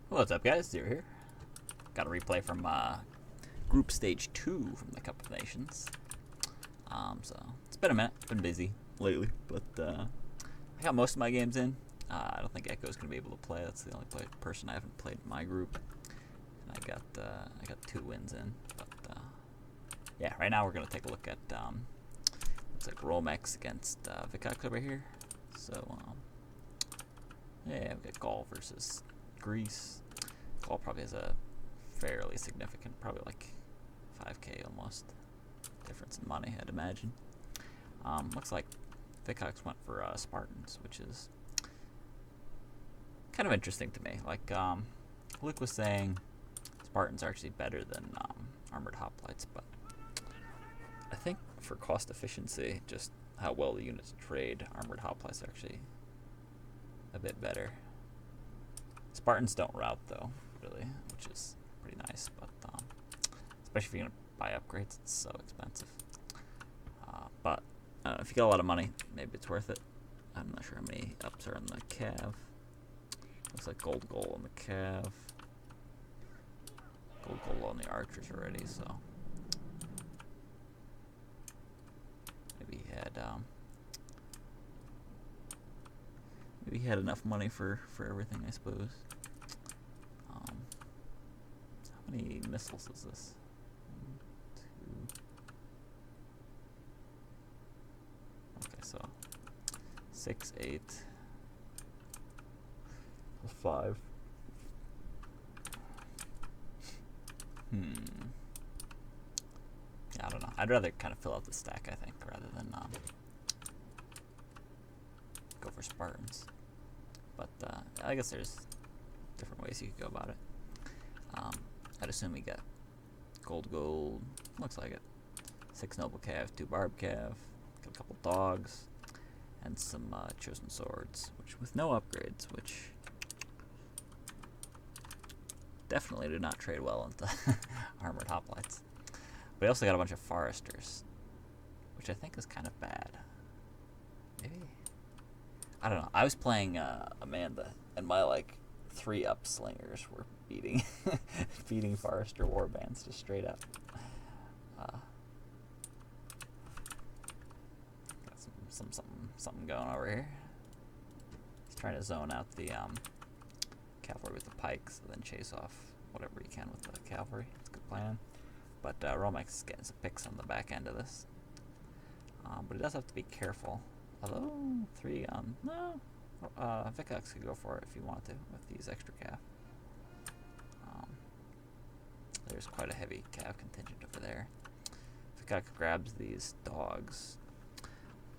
What's up, guys? Zero here. Got a replay from Group Stage 2 from the Cup of Nations. So it's been a minute. Been busy lately, but I got most of my games in. I don't think Echo's gonna be able to play. That's the only person I haven't played in my group. And I got 2 wins in. But yeah, right now we're gonna take a look at it's like Romex against Vicox over here. So yeah, we got Gaul versus Greece. Gaul probably has a fairly significant, probably like 5k almost difference in money, I'd imagine. Looks like Vicox went for Spartans, which is kind of interesting to me. Like Luke was saying, Spartans are actually better than armored hoplites, but I think for cost efficiency, just how well the units trade, armored hoplites are actually a bit better. Spartans don't route though, really, which is pretty nice, but especially if you're gonna buy upgrades, it's so expensive. But if you got a lot of money, maybe it's worth it. I'm not sure how many ups are on the cav. Looks like gold on the cav. Gold on the archers already, so maybe he had enough money for everything, I suppose. How many missiles is this? 1, 2. Okay, so 6, 8, 5. Yeah, I don't know. I'd rather kind of fill out the stack, I think, rather than go for Spartans. But I guess there's different ways you could go about it. I'd assume we get gold, looks like it. 6 noble cav, 2 barb cav, got a couple dogs, and some chosen swords, which with no upgrades, which definitely do not trade well into armored hoplites. We also got a bunch of foresters, which I think is kind of bad. Maybe, I don't know. I was playing Amanda, and my like 3 up slingers were beating beating forester warbands just straight up. Got something going over here. He's trying to zone out the cavalry with the pikes, and then chase off whatever he can with the cavalry. It's a good plan. But Romex is getting some picks on the back end of this. But he does have to be careful. Although 3 no. Vicox could go for it if he wanted to with these extra cav. There's quite a heavy cav contingent over there. Vicox grabs these dogs,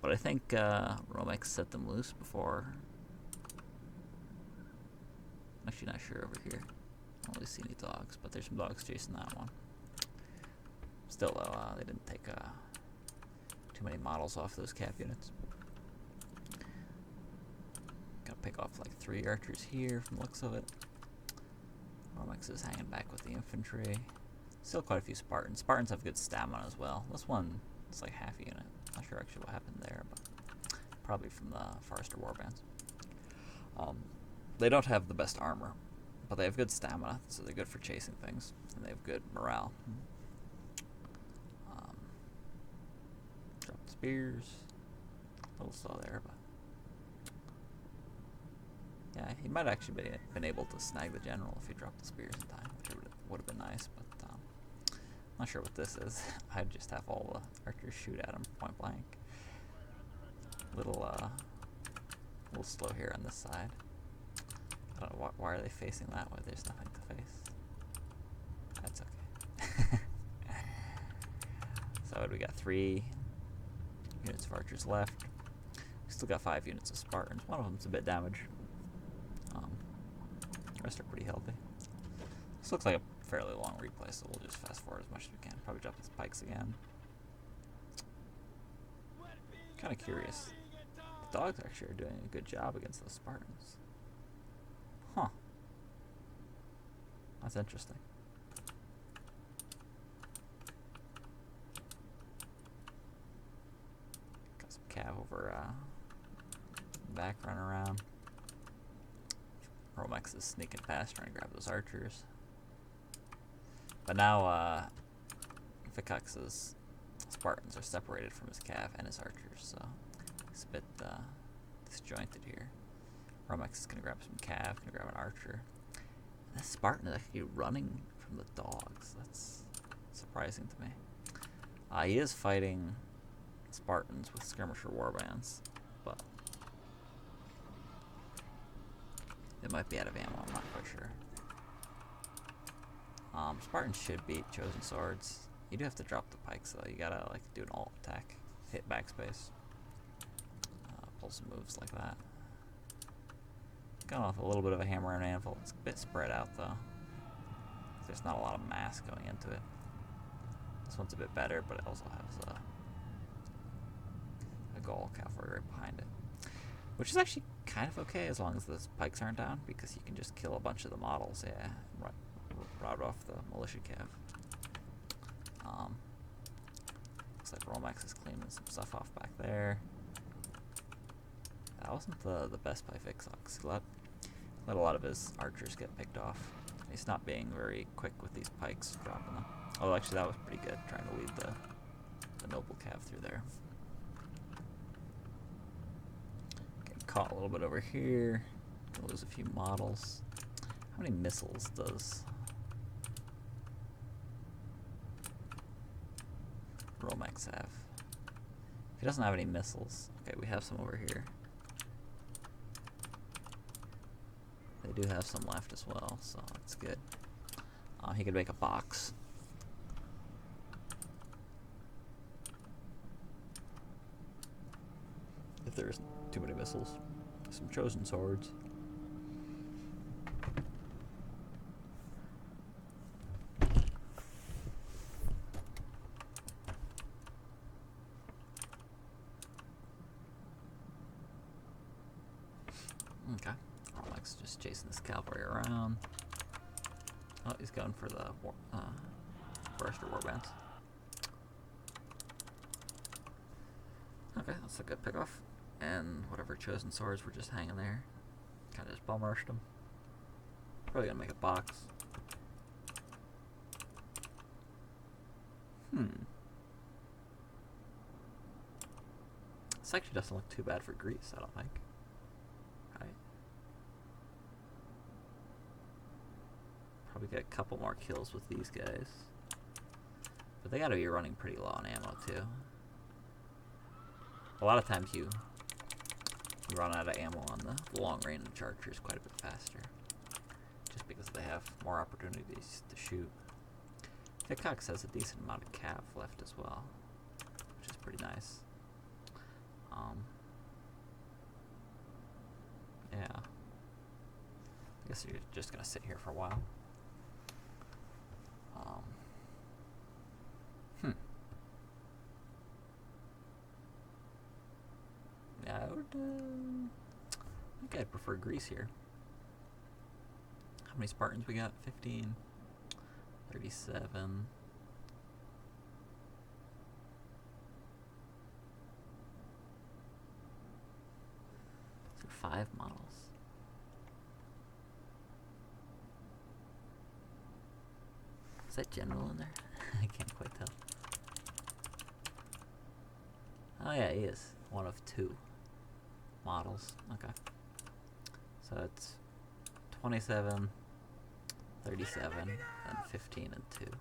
but I think Romex set them loose before. I'm actually not sure over here. I don't really see any dogs, but there's some dogs chasing that one. Still though, they didn't take too many models off those cav units. Gotta pick off like 3 archers here from the looks of it. Romex is hanging back with the infantry. Still quite a few Spartans. Spartans have good stamina as well. This one is like half a unit. Not sure actually what happened there, but probably from the Forester warbands. They don't have the best armor, but they have good stamina, so they're good for chasing things, and they have good morale. Drop the spears. A little slow there, but yeah, he might actually been able to snag the general if he dropped the spears in time, which would have been nice, but not sure what this is. I'd just have all the archers shoot at him point blank. Little slow here on this side. I don't know why are they facing that way. There's nothing to face. That's okay. So we got 3 units of archers left. We still got 5 units of Spartans. One of them's a bit damaged. The rest are pretty healthy. This looks like a fairly long replay, so we'll just fast forward as much as we can. Probably drop these pikes again. Kind of curious. The dogs actually are doing a good job against those Spartans. Huh. That's interesting. Got some cav over back running around. Romex is sneaking past trying to grab those archers. But now Vicox's Spartans are separated from his cav and his archers, so it's a bit disjointed here. Romex is going to grab some cav, going to grab an archer. And this Spartan is actually running from the dogs. That's surprising to me. He is fighting Spartans with skirmisher warbands, but they might be out of ammo, I'm not quite sure. Spartans should beat Chosen Swords. You do have to drop the pikes though. You gotta like do an alt attack, hit backspace, pull some moves like that. Got off a little bit of a hammer and anvil. It's a bit spread out though. There's not a lot of mass going into it. This one's a bit better, but it also has a Gaul cavalry right behind it, which is actually kind of okay as long as the pikes aren't down, because you can just kill a bunch of the models, yeah, and rout off the militia cav. Looks like Romex is cleaning some stuff off back there. That wasn't the best by Vicox. He let a lot of his archers get picked off. He's not being very quick with these pikes, dropping them. Oh, actually, that was pretty good, trying to lead the noble cav through there. Getting caught a little bit over here. Gonna lose a few models. How many missiles does Romex have? If he doesn't have any missiles, okay, we have some over here. They do have some left as well, so that's good. He could make a box. If there's too many missiles. Some Chosen Swords. Okay. Romex just chasing this cavalry around. Oh, he's going for the Forester warbands. Okay, that's a good pickoff. And whatever Chosen Swords were just hanging there. Kind of just bum rushed them. Probably gonna make a box. This actually doesn't look too bad for Greece, I don't think. Right? Probably get a couple more kills with these guys. But they gotta be running pretty low on ammo too. A lot of times you run out of ammo on the long range archers quite a bit faster, just because they have more opportunities to shoot. Vicox has a decent amount of cav left as well, which is pretty nice. Yeah. I guess you're just gonna sit here for a while. Yeah, I would. I think I'd prefer Greece here. How many Spartans we got? 15, 37. So 5 models. Is that general in there? I can't quite tell. Oh yeah, he is. One of 2 models. Okay. So it's 27, 37, and 15 and 2. Okay.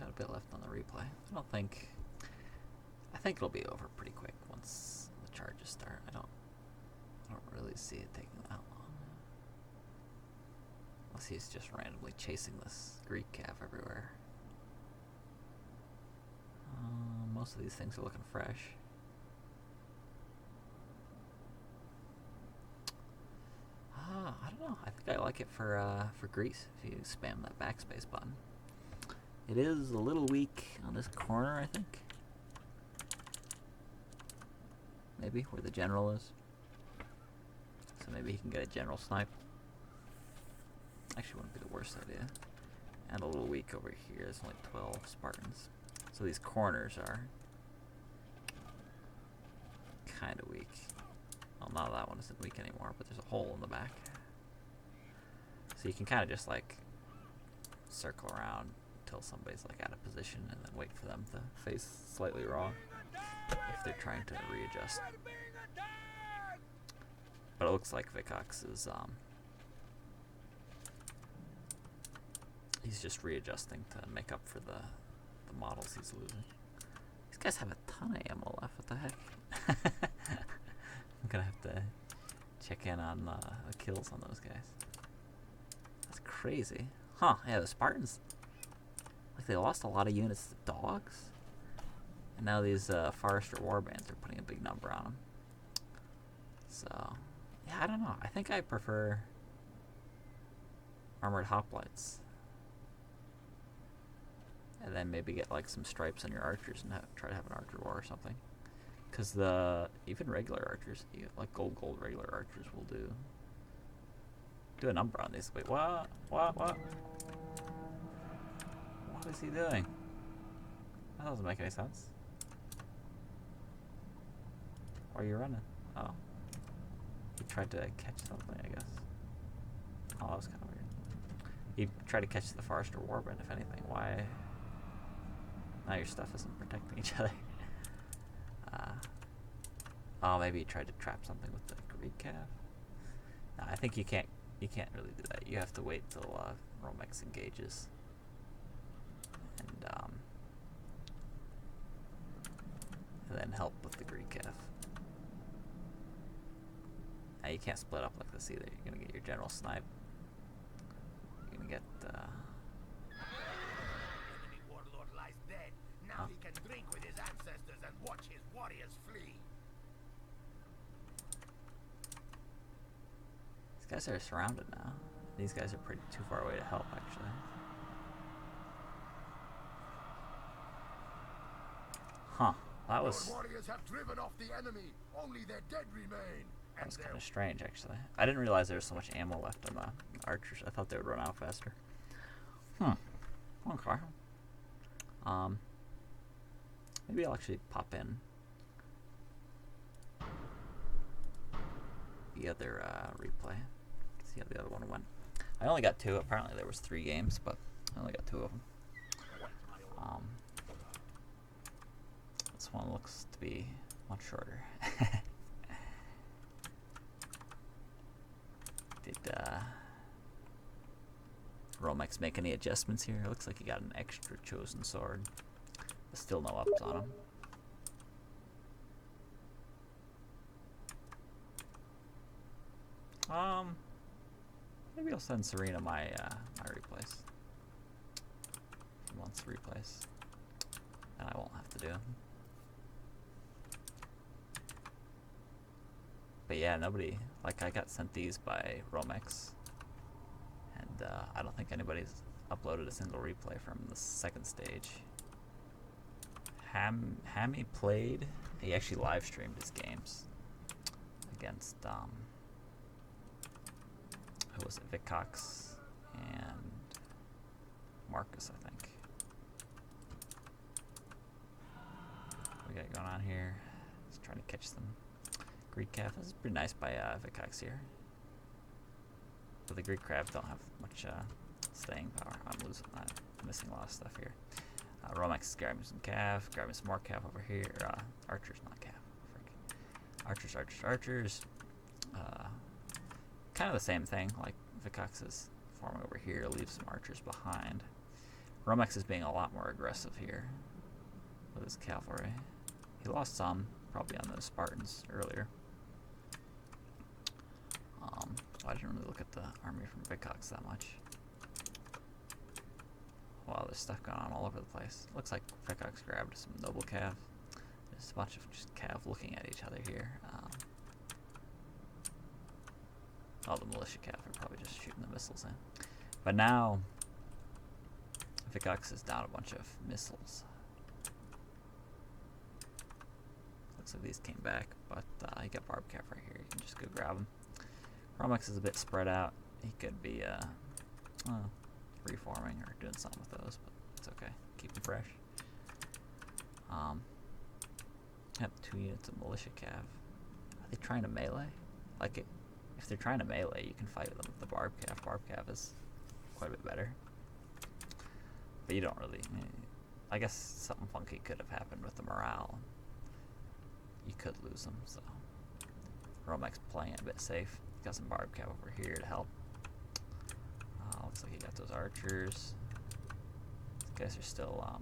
Got a bit left on the replay. I think it'll be over pretty quick once the charges start. I don't really see it taking that long. Unless he's just randomly chasing this Greek cav everywhere. Most of these things are looking fresh. I don't know. I think I like it for Greece if you spam that backspace button. It is a little weak on this corner, I think. maybe, where the general is. So maybe he can get a general snipe. Actually, wouldn't be the worst idea. And a little weak over here. There's only 12 Spartans. So these corners are kind of weak. Well, now that one isn't weak anymore, but there's a hole in the back. So you can kind of just like circle around until somebody's like out of position and then wait for them to face slightly wrong if they're trying to readjust. But it looks like Vicox is he's just readjusting to make up for the models he's losing. These guys have a ton of ammo left. What the heck? I'm gonna have to check in on the kills on those guys. That's crazy. Huh, yeah, the Spartans, like, they lost a lot of units to dogs. And now these Forester warbands are putting a big number on them. So, yeah, I don't know. I think I prefer armored hoplites. And then maybe get like some stripes on your archers and try to have an archer war or something. Because even regular archers, like gold regular archers will do a number on these. Wait, what? What is he doing? That doesn't make any sense. Why are you running? Oh. He tried to catch something, I guess. Oh, that was kind of weird. He tried to catch the Forester warband, if anything. Why? Now your stuff isn't protecting each other. Oh, maybe he tried to trap something with the Greek calf. No, I think you can't really do that. You have to wait till Romex engages. And then help with the Greek calf. Now you can't split up like this either. You're gonna get your general snipe. You're gonna get Enemy warlord lies dead. Now he can drink with his ancestors and watch his warriors flee. These guys are surrounded now. These guys are pretty too far away to help, actually. Huh. That was... Our warriors have driven off the enemy. Only their dead remain. That was kind of strange, actually. I didn't realize there was so much ammo left on the archers. I thought they would run out faster. Okay. Maybe I'll actually pop in the other replay. See how the other one went. I only got 2. Apparently there was 3 games, but I only got 2 of them. This one looks to be much shorter. Did Romex make any adjustments here? It looks like he got an extra chosen sword. There's still no ups on him. Maybe I'll send Serena my my replays. He wants replays, and I won't have to do them. But yeah, nobody, like, I got sent these by Romex, and I don't think anybody's uploaded a single replay from the second stage. Hammy played. He actually live streamed his games against who was it? Vicox and Marcus, I think. What we got going on here? Just trying to catch them. Greek calf. This is pretty nice by Vicox here. But the Greek crab don't have much staying power. I'm missing a lot of stuff here. Romex is grabbing some calf, grabbing some more calf over here. Archers, not calf. Frick. Archers. Kind of the same thing. Like Vicox is forming over here, leaves some archers behind. Romex is being a lot more aggressive here with his cavalry. He lost some, probably on those Spartans earlier. I didn't really look at the army from Vicox that much. Wow, there's stuff going on all over the place. Looks like Vicox grabbed some noble cav. There's a bunch of just cav looking at each other here. All the militia cav are probably just shooting the missiles in. But now, Vicox is down a bunch of missiles. So these came back, but you got Barb Calf right here. You can just go grab them. Romex is a bit spread out. He could be reforming or doing something with those, but it's okay. Keep them fresh. Have 2 units of militia cav. Are they trying to melee? Like it, if they're trying to melee, you can fight them with the Barb Calf. Barb Calf is quite a bit better. But you don't really... I guess something funky could have happened with the morale. You could lose them, so... Romex playing it a bit safe. Got some Barb Calf over here to help. Looks like he got those archers. These guys are still...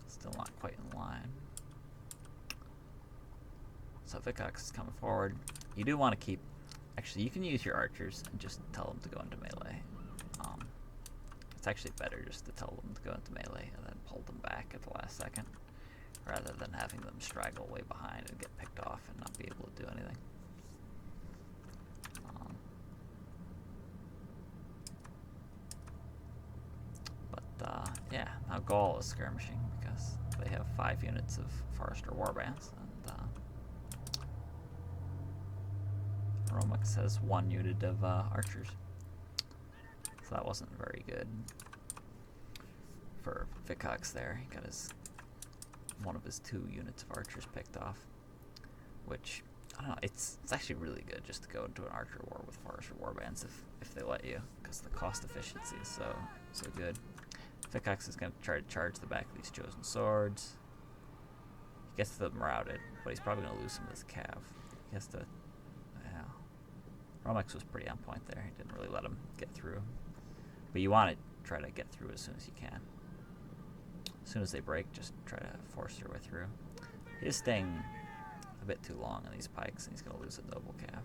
still not quite in line. So Vicox is coming forward. You do want to keep... Actually, you can use your archers and just tell them to go into melee. It's actually better just to tell them to go into melee and then pull them back at the last second, rather than having them straggle way behind and get picked off and not be able to do anything. Yeah, now Gaul is skirmishing because they have 5 units of Forester Warbands, and Romex has 1 unit of archers. So that wasn't very good for Vicox there. He got one of his 2 units of archers picked off, which, I don't know, it's actually really good just to go into an archer war with Forester Warbands if they let you, because the cost efficiency is so good. Vicox is going to try to charge the back of these chosen swords. He gets them routed, but he's probably going to lose some of his cav. He has to... Yeah. Romex was pretty on point there. He didn't really let him get through. But you want to try to get through as soon as you can. As soon as they break, just try to force your way through. He is staying a bit too long on these pikes, and he's going to lose a noble cav.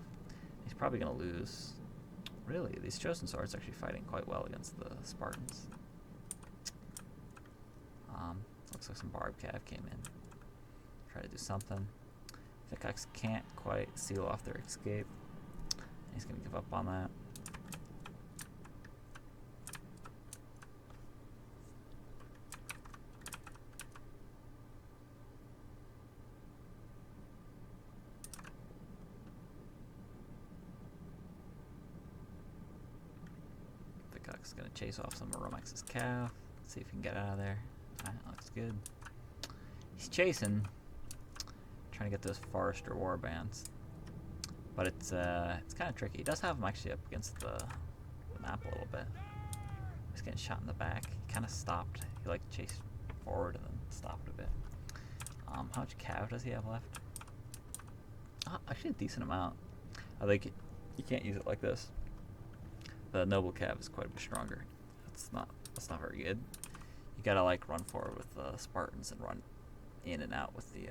He's probably going to lose... Really, these chosen swords are actually fighting quite well against the Spartans. Looks like some Barb Cav came in. Try to do something. Vicox can't quite seal off their escape. He's going to give up on that. Vicox is going to chase off some of Romex's cav. See if he can get out of there. Alright, looks good. He's chasing, trying to get those Forester Warbands, but it's kind of tricky. He does have them actually up against the map a little bit. He's getting shot in the back. He kind of stopped. He like chased forward and then stopped a bit. How much cav does he have left? Actually a decent amount. I think you can't use it like this. The noble cav is quite a bit stronger. That's not very good. You gotta like run forward with the Spartans and run in and out with the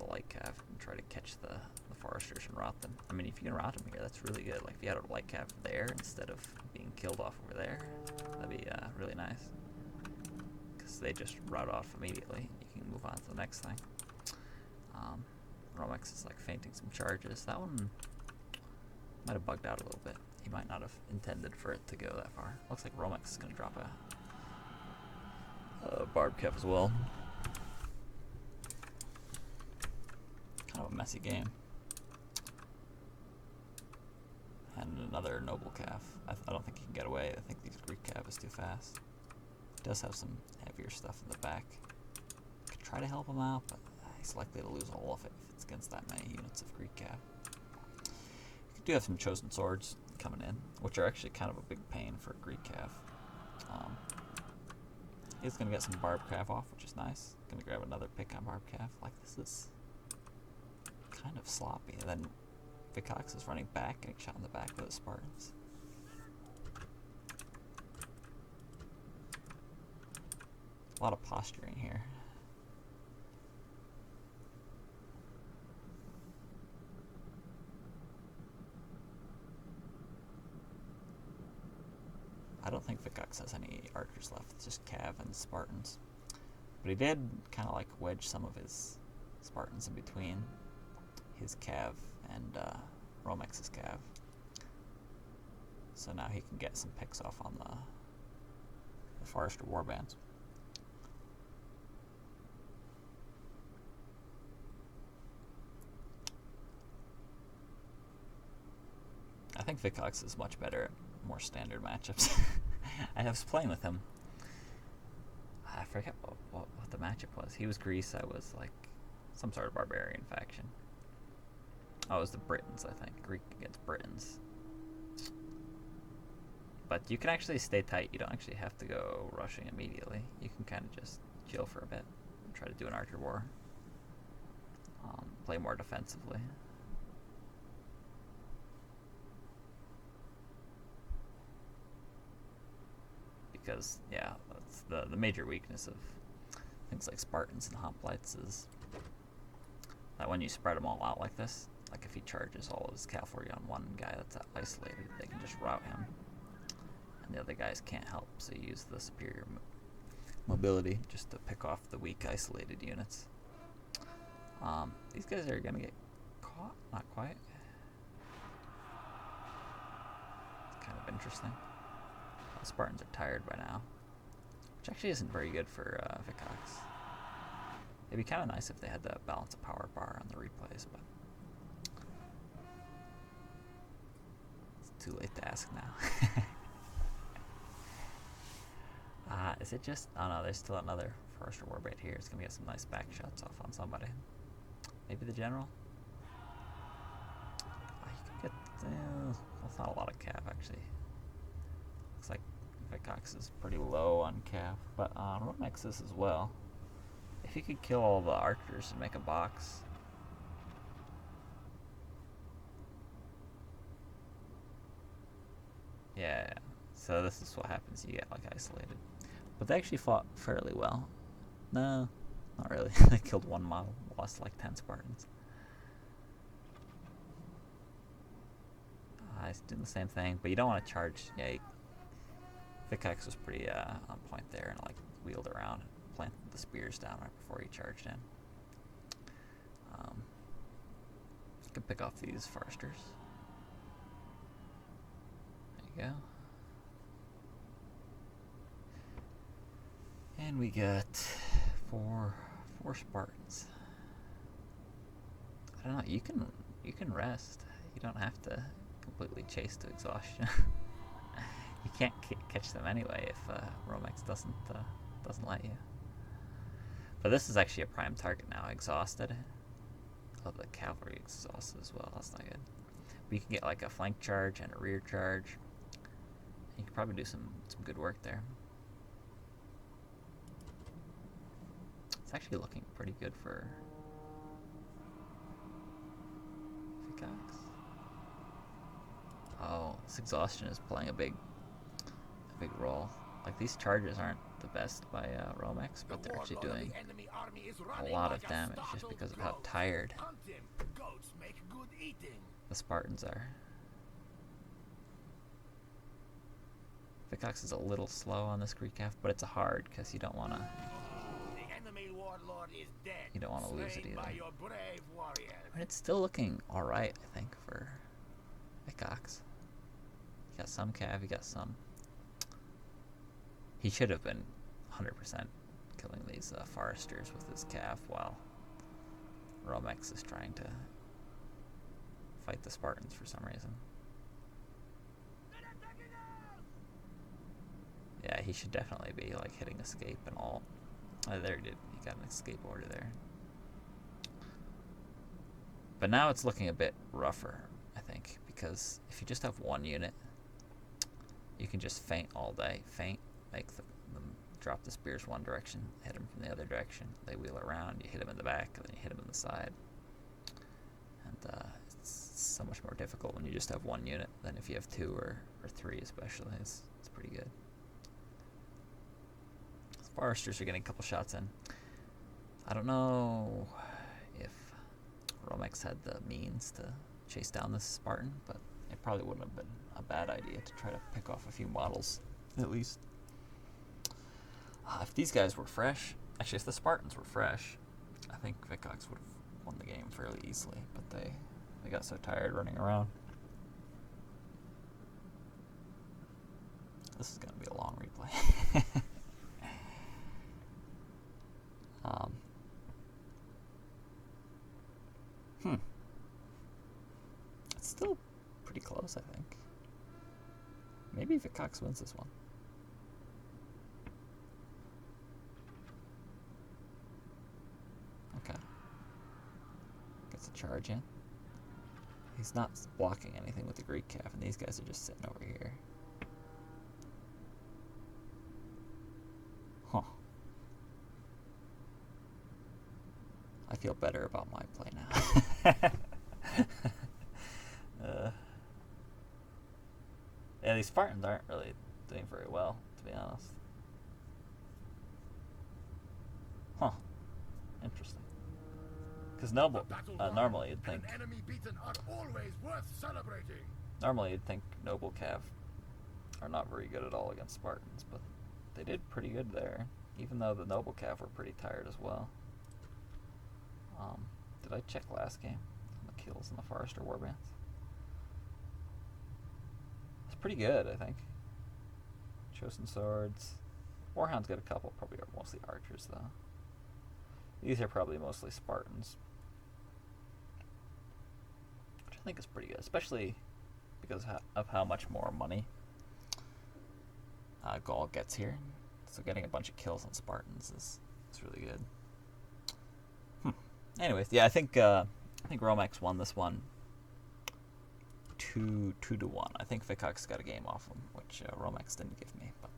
light cav and try to catch the foresters and rout them. I mean, if you can rout them here, that's really good. Like if you had a light cav there instead of being killed off over there, that'd be really nice. Because they just rout off immediately. You can move on to the next thing. Romex is like feinting some charges. That one might have bugged out a little bit. He might not have intended for it to go that far. Looks like Romex is going to drop a Barb Cav as well. Kind of a messy game. And another noble cav. I don't think he can get away. I think these Greek cav is too fast. He does have some heavier stuff in the back. Could try to help him out, but he's likely to lose all of it if it's against that many units of Greek cav. You do have some chosen swords coming in, which are actually kind of a big pain for Greek cav. He's going to get some Barb Cav off, which is nice. Going to grab another pick on Barb Cav. Like, this is kind of sloppy. And then Vicox is running back, getting shot in the back by the Spartans. A lot of posturing here. I don't think Vicox has any archers left. It's just Cav and Spartans. But he did kind of like wedge some of his Spartans in between his Cav and Romex's Cav. So now he can get some picks off on the Forester Warbands. think Vicox is much better at more standard matchups. I was playing with him. I forget what the matchup was. He was Greece, I was like some sort of barbarian faction. Oh, it was the Britons, I think. Greek against Britons. But you can actually stay tight. You don't actually have to go rushing immediately. You can kind of just chill for a bit and try to do an archer war. Play more defensively. Because, yeah, that's the major weakness of things like Spartans and hoplites is that when you spread them all out like this, like if he charges all of his cavalry on one guy that's isolated, they can just rout him. And the other guys can't help, so you use the superior mobility just to pick off the weak isolated units. These guys are going to get caught? Not quite. It's kind of interesting. The Spartans are tired by now, which actually isn't very good for Vicox. It'd be kind of nice if they had the balance of power bar on the replays, but it's too late to ask now. Is it just... Oh no, there's still another Forester Warbait here. It's going to get some nice back shots off on somebody. Maybe the general? You could get... that's not a lot of cav, actually. Looks like Vicox is pretty low on cav, but Romex is as well. If you could kill all the archers and make a box... Yeah, so this is what happens. You get like isolated. But they actually fought fairly well. No, not really. They killed one model, lost like 10 Spartans. He's doing the same thing, but you don't want to charge. Yeah, Vicox was pretty on point there and like wheeled around and planted the spears down right before he charged in. You can pick off these Foresters. There you go. And we got four Spartans. I don't know. You can rest. You don't have to completely chase to exhaustion. You can't catch them anyway if Romex doesn't let you. But this is actually a prime target now. Exhausted. Oh, the cavalry exhausted as well. That's not good. But you can get like a flank charge and a rear charge. You can probably do some good work there. It's actually looking pretty good for Vicox. Oh, this exhaustion is playing a big role. Like these charges aren't the best by Romex, but they're actually doing a lot of damage just because of how tired the Spartans are. Vicox is a little slow on this Greek half, but it's a hard because you don't want to lose it either. But it's still looking alright, I think, for Vicox. He got some cav, he got some. He should have been 100% killing these Foresters with his cav while Romex is trying to fight the Spartans for some reason. Yeah, he should definitely be like hitting escape and all. Oh, there he did. He got an escape order there. But now it's looking a bit rougher, I think, because if you just have one unit, you can just feint all day. Feint, make them drop the spears one direction, hit them from the other direction. They wheel around, you hit them in the back, and then you hit them in the side. And it's so much more difficult when you just have one unit than if you have two or three, especially. It's pretty good. Foresters are getting a couple shots in. I don't know if Romex had the means to chase down this Spartan, but it probably wouldn't have been a bad idea to try to pick off a few models, at least. If these guys were fresh, actually if the Spartans were fresh, I think Vicox would have won the game fairly easily, but they got so tired running around. This is going to be a long replay. It's still pretty close, I think. Maybe Vicox wins this one. Okay. Gets a charge in. He's not blocking anything with the Greek calf, and these guys are just sitting over here. Huh. I feel better about my play now. Yeah, these Spartans aren't really doing very well, to be honest. Huh. Interesting. Because normally you'd think an enemy beaten are always worth celebrating. normally you'd think noble cav are not very good at all against Spartans, but they did pretty good there, even though the noble cav were pretty tired as well. Did I check last game on the kills in the Forester warbands? It's pretty good, I think. Chosen swords. Warhound's got a couple, probably are mostly archers though. These are probably mostly Spartans, which I think is pretty good, especially because of how much more money Gaul gets here. So getting a bunch of kills on Spartans is really good. Anyways, yeah, I think Romex won this one 2-1. I think Vicox got a game off him, which Romex didn't give me, but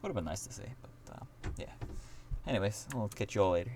would have been nice to see. But yeah. Anyways, we'll catch you all later.